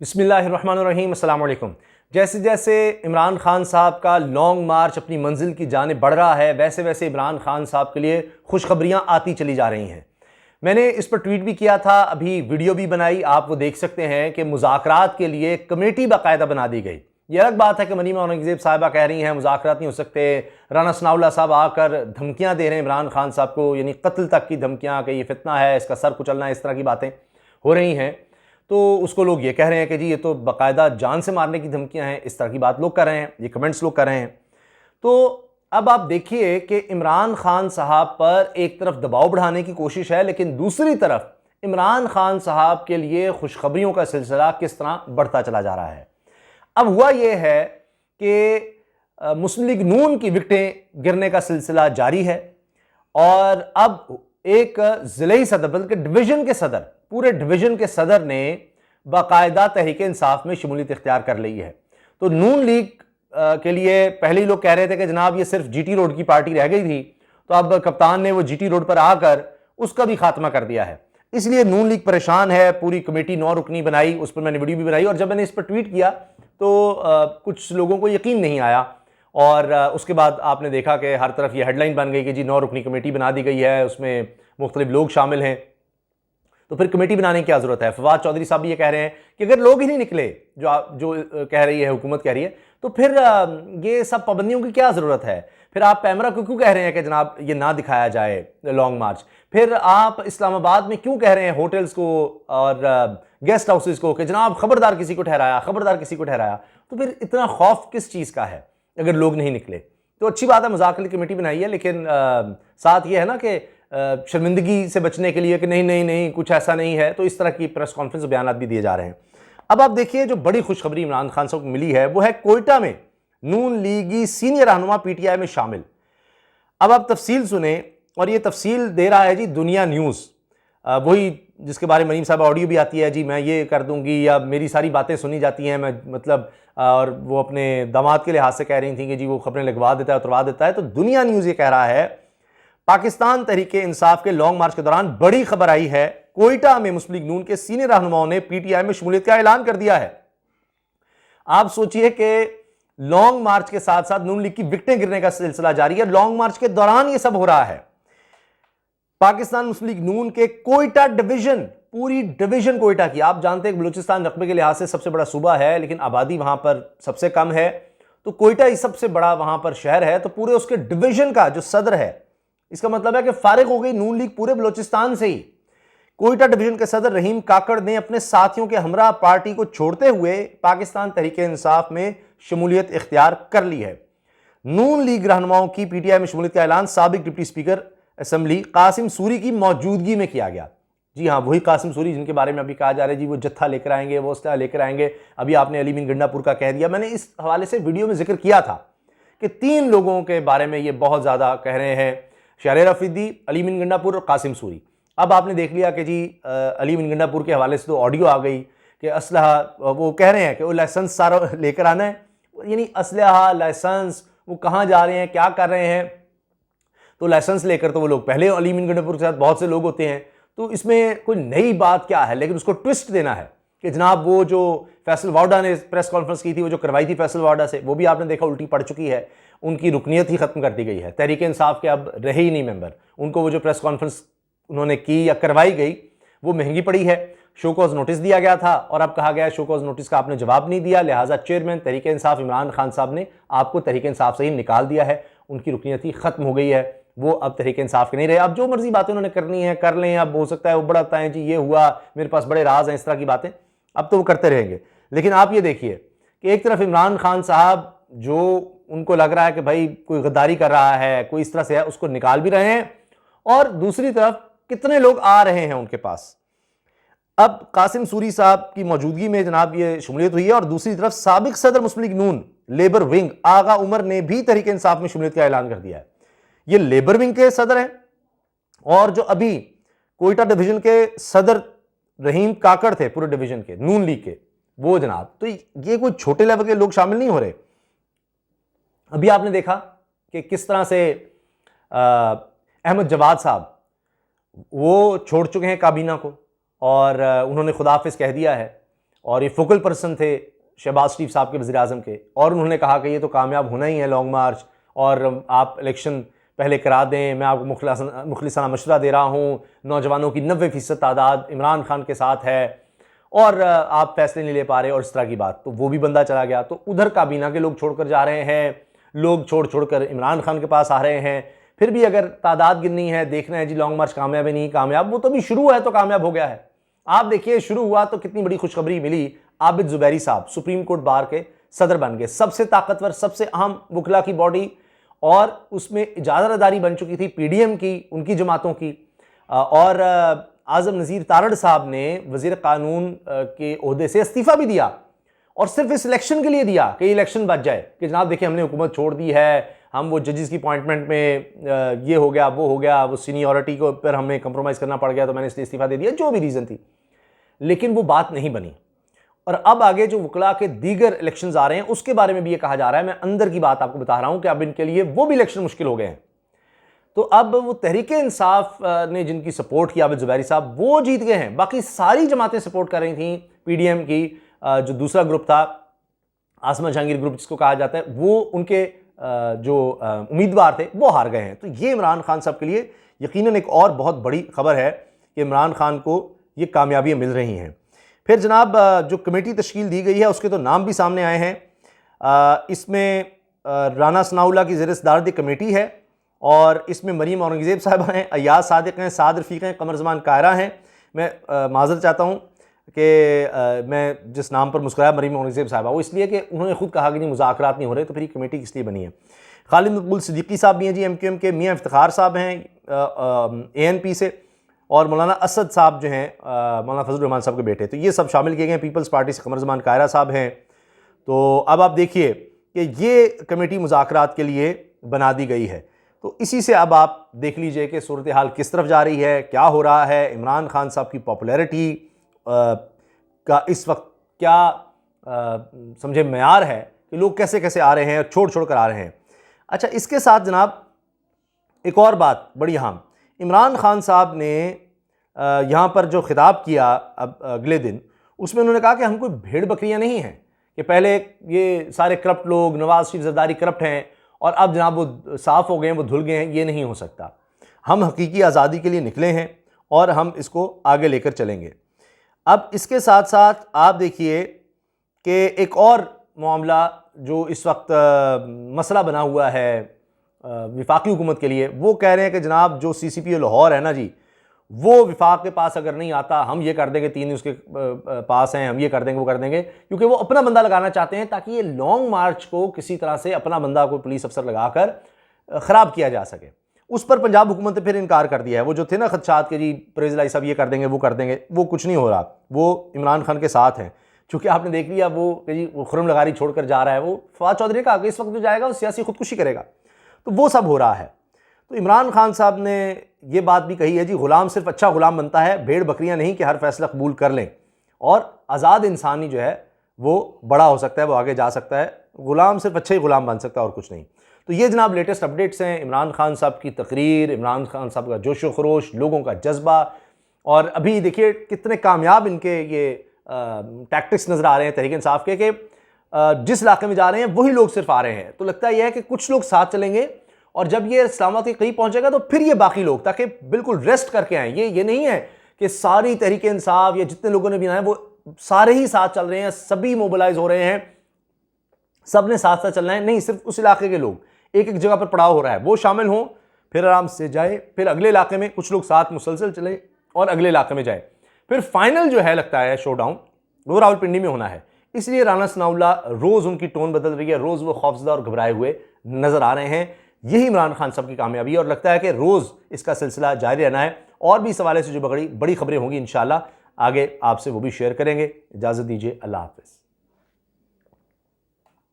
बिस्मिल्लाहिर्रहमानिर्रहीम, अस्सलाम वालेकुम। जैसे जैसे इमरान खान साहब का लॉन्ग मार्च अपनी मंजिल की जानिब बढ़ रहा है, वैसे वैसे इमरान खान साहब के लिए खुशखबरियाँ आती चली जा रही हैं। मैंने इस पर ट्वीट भी किया था, अभी वीडियो भी बनाई, आप वो देख सकते हैं कि मुज़ाकरात के लिए कमेटी बाकायदा बना दी गई। ये अलग बात है कि मनीमा औरंगज़ेब साहिबा कह रही हैं मुज़ाकरात नहीं हो सकते, राना सनाउल्लाह साहब आकर धमकियाँ दे रहे हैं इमरान खान साहब को, यानी कत्ल तक की धमकियाँ कि ये फितना है, इसका सर कुचलना है, इस तरह की बातें हो रही हैं। तो उसको लोग ये कह रहे हैं कि जी ये तो बाकायदा जान से मारने की धमकियां हैं, इस तरह की बात लोग कर रहे हैं, ये कमेंट्स लोग कर रहे हैं। तो अब आप देखिए कि इमरान खान साहब पर एक तरफ दबाव बढ़ाने की कोशिश है, लेकिन दूसरी तरफ इमरान खान साहब के लिए खुशखबरियों का सिलसिला किस तरह बढ़ता चला जा रहा है। अब हुआ यह है कि मुस्लिम लीग नून की विकटें गिरने का सिलसिला जारी है और अब एक जिले सदर बल्कि डिवीजन के सदर, पूरे डिवीजन के सदर ने बाकायदा तहरीक इंसाफ में शमूलियत इख्तियार कर ली है। तो नून लीग के लिए पहले ही लोग कह रहे थे कि जनाब ये सिर्फ जीटी रोड की पार्टी रह गई थी, तो अब कप्तान ने वो जीटी रोड पर आकर उसका भी खात्मा कर दिया है, इसलिए नून लीग परेशान है। पूरी कमेटी 9 रुकनी बनाई, उस पर मैंने वीडियो भी बनाई और जब मैंने इस पर ट्वीट किया तो कुछ लोगों को यकीन नहीं आया और उसके बाद आपने देखा कि हर तरफ ये हेडलाइन बन गई कि जी 9 रुकनी कमेटी बना दी गई है, उसमें मुख्तलिफ लोग शामिल हैं, तो फिर कमेटी बनाने की क्या जरूरत है। फवाद चौधरी साहब भी ये कह रहे हैं कि अगर लोग ही नहीं निकले जो कह रही है हुकूमत कह रही है, तो फिर ये सब पाबंदियों की क्या जरूरत है। फिर आप पैमरा को क्यों कह रहे हैं कि जनाब ये ना दिखाया जाए लॉन्ग मार्च। फिर आप इस्लामाबाद में क्यों कह रहे हैं होटल्स को और गेस्ट हाउसेज को कि जनाब खबरदार किसी को ठहराया, खबरदार किसी को ठहराया। तो फिर इतना खौफ किस चीज़ का है अगर लोग नहीं निकले। तो अच्छी बात है मुज़ाकरे की कमेटी बनाई है, लेकिन साथ ये है ना कि शर्मिंदगी से बचने के लिए कि नहीं नहीं नहीं कुछ ऐसा नहीं है, तो इस तरह की प्रेस कॉन्फ्रेंस बयान भी दिए जा रहे हैं। अब आप देखिए जो बड़ी खुशखबरी इमरान खान साहब को मिली है वो है कोयटा में नून लीगी सीनियर रहनुमा पीटीआई में शामिल। अब आप तफसील सुने और ये तफसील दे रहा है जी दुनिया न्यूज़, वही जिसके बारे में मनीम साहब ऑडियो भी आती है, जी मैं ये कर दूंगी या मेरी सारी बातें सुनी जाती हैं, मैं मतलब और वो अपने दामाद के लिहाज से कह रही थी कि जी वो खबरें लगवा देता है उतरवा देता है। तो दुनिया न्यूज़ ये कह रहा है पाकिस्तान तहरीक इंसाफ के लॉन्ग मार्च के दौरान बड़ी खबर आई है, कोयटा में मुस्लिम लीग नून के सीनियर रहनुमाओं ने पीटीआई में शमूलियत का ऐलान कर दिया है। आप सोचिए कि लॉन्ग मार्च के साथ साथ नून लीग की विकटें गिरने का सिलसिला जारी है, लॉन्ग मार्च के दौरान यह सब हो रहा है। पाकिस्तान मुस्लिम लीग नून के कोयटा डिवीजन, पूरी डिवीजन कोयटा की, आप जानते हैं बलूचिस्तान रकबे के लिहाज से सबसे बड़ा सूबा है लेकिन आबादी वहां पर सबसे कम है, तो कोयटा ही सबसे बड़ा वहां पर शहर है। तो पूरे उसके डिवीजन का जो सदर है, इसका मतलब है कि फारिग हो गई नून लीग पूरे बलूचिस्तान से ही। कोयटा डिवीजन के सदर रहीम काकड़ ने अपने साथियों के हमरा पार्टी को छोड़ते हुए पाकिस्तान तहरीक इंसाफ में शमूलियत इख्तियार कर ली है। नून लीग रहनुमाओं की पीटीआई में शमूलियत का ऐलान साबिक deputy speaker assembly Qasim Suri की मौजूदगी में किया गया। जी हाँ, वही कासिम सूरी जिनके बारे में अभी कहा जा रहा है जी वो जत्था लेकर आएंगे, वो उसका लेकर आएंगे। अभी आपने अली मीन गंडापुर का कह दिया, मैंने इस हवाले से वीडियो में जिक्र किया था कि 3 लोगों के बारे में ये बहुत ज्यादा कह रहे हैं, शहरेर अफरीदी, अली मीन गंडापुर और कासिम सूरी। अब आपने देख लिया कि जी अली मीन गंडापुर के हवाले से तो ऑडियो आ गई कि असलहा, वो कह रहे हैं कि वो लाइसेंस सारा लेकर आना है, यानी असलहा लाइसेंस वो कहाँ जा रहे हैं, क्या कर रहे हैं। तो लाइसेंस लेकर तो वो लोग पहले अली मीन गंडापुर के साथ बहुत से लोग होते हैं, तो इसमें कोई नई बात क्या है, लेकिन उसको ट्विस्ट देना है कि जनाब वो जो फैसल वाडा ने प्रेस कॉन्फ्रेंस की थी, वो जो करवाई थी फैसल वाडा से, वो भी आपने देखा उल्टी पड़ चुकी है, उनकी रुकनीत ही खत्म कर दी गई है। तहरीक इंसाफ के अब रहे ही नहीं मेंबर, उनको वो जो प्रेस कॉन्फ्रेंस उन्होंने की या करवाई गई वो महंगी पड़ी है। शोकॉज नोटिस दिया गया था और अब कहा गया शोकॉज नोटिस का आपने जवाब नहीं दिया, लिहाजा चेयरमैन तहरीक इंसाफ इमरान खान साहब ने आपको तहरीक इंसाफ से ही निकाल दिया है, उनकी रुकनीत ही खत्म हो गई है, वो अब तहरीक इंसाफ के नहीं रहे। अब जो मर्जी बातें उन्होंने करनी है कर लें, अब हो सकता है वो बड़ा बताएं जी ये हुआ, मेरे पास बड़े राज हैं, इस तरह की बातें अब तो वो करते रहेंगे। लेकिन आप ये देखिए कि एक तरफ इमरान खान साहब जो उनको लग रहा है कि भाई कोई गद्दारी कर रहा है, कोई इस तरह से है, उसको निकाल भी रहे हैं, और दूसरी तरफ कितने लोग आ रहे हैं उनके पास। अब कासिम सूरी साहब की मौजूदगी में जनाब ये शमूलियत हुई है, और दूसरी तरफ साबिक सदर मुस्लिम लीग नून लेबर विंग आगा उमर ने भी तहरीक इंसाफ में शमूलियत का ऐलान कर दिया है। ये लेबर विंग के सदर हैं, और जो अभी कोयटा डिवीजन के सदर रहीम काकड़ थे पूरे डिवीजन के नून लीग के, वो जनाब, तो ये कोई छोटे लेवल के लोग शामिल नहीं हो रहे। अभी आपने देखा कि किस तरह से अहमद जवाद साहब वो छोड़ चुके हैं काबीना को और उन्होंने खुदाफिज कह दिया है, और ये फोकल पर्सन थे शहबाज शरीफ साहब के वज़ीर-ए-आज़म के, और उन्होंने कहा कि ये तो कामयाब होना ही है लॉन्ग मार्च, और आप इलेक्शन पहले करा दें, मैं आपको मुखलिसाना मशवरा दे रहा हूँ, नौजवानों की 90% तादाद इमरान खान के साथ है और आप फैसले नहीं ले पा रहे और इस तरह की बात। तो वो भी बंदा चला गया। तो उधर काबीना के लोग छोड़कर जा रहे हैं, लोग छोड़ कर इमरान खान के पास आ रहे हैं। फिर भी अगर तादाद गिननी है, देखना है जी लॉन्ग मार्च कामयाब है नहीं कामयाब, वो तो भी शुरू है तो कामयाब हो गया है। आप देखिए शुरू हुआ तो कितनी बड़ी खुशखबरी मिली, आबिद ज़ुबैरी साहब सुप्रीम कोर्ट बार के सदर बन गए, सबसे ताकतवर सबसे अहम वकला की बॉडी, और उसमें इजाज़तदारी बन चुकी थी पीडीएम की, उनकी जमातों की। और आज़म नज़ीर तारड़ साहब ने वज़ीर कानून के ओहदे से इस्तीफ़ा भी दिया, और सिर्फ इस इलेक्शन के लिए दिया कि इलेक्शन बच जाए कि जनाब देखिए हमने हुकूमत छोड़ दी है, हम वो जजेस की अपॉइंटमेंट में ये हो गया वो हो गया, वो सीनियरिटी को पर हमें कंप्रोमाइज़ करना पड़ गया तो मैंने इसलिए इस्तीफ़ा दे दिया, जो भी रीज़न थी। लेकिन वो बात नहीं बनी। और अब आगे जो वकला के दीगर इलेक्शंस आ रहे हैं उसके बारे में भी ये कहा जा रहा है, मैं अंदर की बात आपको बता रहा हूं कि अब इनके लिए वो भी इलेक्शन मुश्किल हो गए हैं। तो अब वो तहरीक इंसाफ ने जिनकी सपोर्ट की आबिद ज़ुबैरी साहब, वो जीत गए हैं। बाकी सारी जमातें सपोर्ट कर रही थी पीडीएम की, जो दूसरा ग्रुप था आसमा जहांगीर ग्रुप जिसको कहा जाता है, वो उनके जो उम्मीदवार थे वो हार गए हैं। तो ये इमरान खान साहब के लिए यकीनन एक और बहुत बड़ी खबर है कि इमरान खान को ये कामयाबियाँ मिल रही हैं। फिर जनाब जो कमेटी तश्कील दी गई है उसके तो नाम भी सामने आए हैं। इसमें राना सनाउल्लाह की ज़ेर सदारत कमेटी है, और इसमें मरीम औरंगज़ेब साहब हैं, अयाज सादिक हैं, साद रफ़ीक हैं, कमर ज़मान कायरा हैं। मैं माज़रत चाहता हूँ कि मैं जिस नाम पर मुस्कुराया मरीम औरंगज़ेब साहबा, वो इसलिए कि उन्होंने खुद कहा कि नहीं मुज़ाकरात नहीं हो रहे, तो फिर ये कमेटी किस लिए बनी है। खालिद मकबूल सिद्दीकी साहब भी हैं जी MQM के, मियाँ इफ्तिखार साहब हैं ANP से, और मौलाना असद साहब जो हैं मौलाना फजल रहमान साहब के बेटे, तो ये सब शामिल किए गए। पीपल्स पार्टी से कमर ज़मान कायरा साहब हैं। तो अब आप देखिए कि ये कमेटी मुज़ाकरात के लिए बना दी गई है। तो इसी से अब आप देख लीजिए कि सूरत हाल किस तरफ जा रही है, क्या हो रहा है, इमरान खान साहब की पॉपुलैरिटी का इस वक्त क्या समझे मेयार है कि लोग कैसे कैसे आ रहे हैं और छोड़ कर आ रहे हैं। अच्छा, इसके साथ जनाब एक और बात बड़ी अहम, इमरान खान साहब ने यहाँ पर जो खिताब किया अब अगले दिन, उसमें उन्होंने कहा कि हम कोई भेड़ बकरियाँ नहीं हैं कि पहले ये सारे करप्ट लोग, नवाज शरीफ जरदारी करप्ट हैं और अब जनाब वो साफ़ हो गए हैं, वो धुल गए हैं, ये नहीं हो सकता। हम हकीकी आज़ादी के लिए निकले हैं और हम इसको आगे लेकर चलेंगे। अब इसके साथ साथ आप देखिए कि एक और मामला जो इस वक्त मसला बना हुआ है विफाकी हुकूमत के लिए, वो कह रहे हैं कि जनाब जो CCPO लाहौर है ना जी, वो विफाक के पास अगर नहीं आता हम ये कर देंगे, 3 उसके पास हैं, हम ये कर देंगे वो कर देंगे, क्योंकि वो अपना बंदा लगाना चाहते हैं ताकि ये लॉन्ग मार्च को किसी तरह से अपना बंदा को पुलिस अफसर लगाकर ख़राब किया जा सके। उस पर पंजाब हुकूमत ने फिर इनकार कर दिया है। वो जो थे ना खदशात के जी परवेज़ इलाही साहब ये कर देंगे वो कर देंगे, वो कुछ नहीं हो रहा, वो इमरान खान के साथ हैं। चूँकि आपने देख लिया वो कि जी वो खुर्रम लगारी छोड़कर जा रहा है, वो फवाद चौधरी का इस वक्त जो जाएगा वो सियासी खुदकुशी करेगा, तो वो सब हो रहा है। तो इमरान खान साहब ने ये बात भी कही है जी, ग़ुलाम सिर्फ अच्छा ग़ुलाम बनता है, भेड़ बकरियां नहीं कि हर फैसला कबूल कर लें, और आज़ाद इंसान ही जो है वो बड़ा हो सकता है, वो आगे जा सकता है, ग़ुलाम सिर्फ अच्छा ही ग़ुलाम बन सकता है और कुछ नहीं। तो ये जनाब लेटेस्ट अपडेट्स हैं, इमरान खान साहब की तकरीर, इमरान खान साहब का जोश व खरोश, लोगों का जज्बा, और अभी देखिए कितने कामयाब इनके ये टैक्टिक्स नज़र आ रहे हैं तहरीक इंसाफ के, कि जिस इलाके में जा रहे हैं वही लोग सिर्फ आ रहे हैं। तो लगता यह है कि कुछ लोग साथ चलेंगे और जब ये इस्लामाबाद के करीब पहुंचेगा तो फिर ये बाकी लोग, ताकि बिल्कुल रेस्ट करके आएँ। ये नहीं है कि सारी तहरीक इंसाफ या जितने लोगों ने भी आए वो सारे ही साथ चल रहे हैं, सभी मोबिलाइज हो रहे हैं, सब ने साथ साथ चलना है, नहीं, सिर्फ उस इलाके के लोग एक एक जगह पर पड़ाव हो रहा है वो शामिल हों, फिर आराम से जाए, फिर अगले इलाके में कुछ लोग साथ मुसलसल चले और अगले इलाके में जाए, फिर फाइनल जो है लगता है शो डाउन वो रावलपिंडी में होना है। इसलिए राना सनाउल्लाह रोज़ उनकी टोन बदल रही है, रोज़ वो खौफजदा और घबराए हुए नज़र आ रहे हैं। यही इमरान खान साहब की कामयाबी है और लगता है कि रोज़ इसका सिलसिला जारी रहना है। और भी इस हवाले से जो बड़ी खबरें होंगी इंशाल्लाह आगे आपसे वो भी शेयर करेंगे। इजाज़त दीजिए, अल्लाह हाफ़िज़।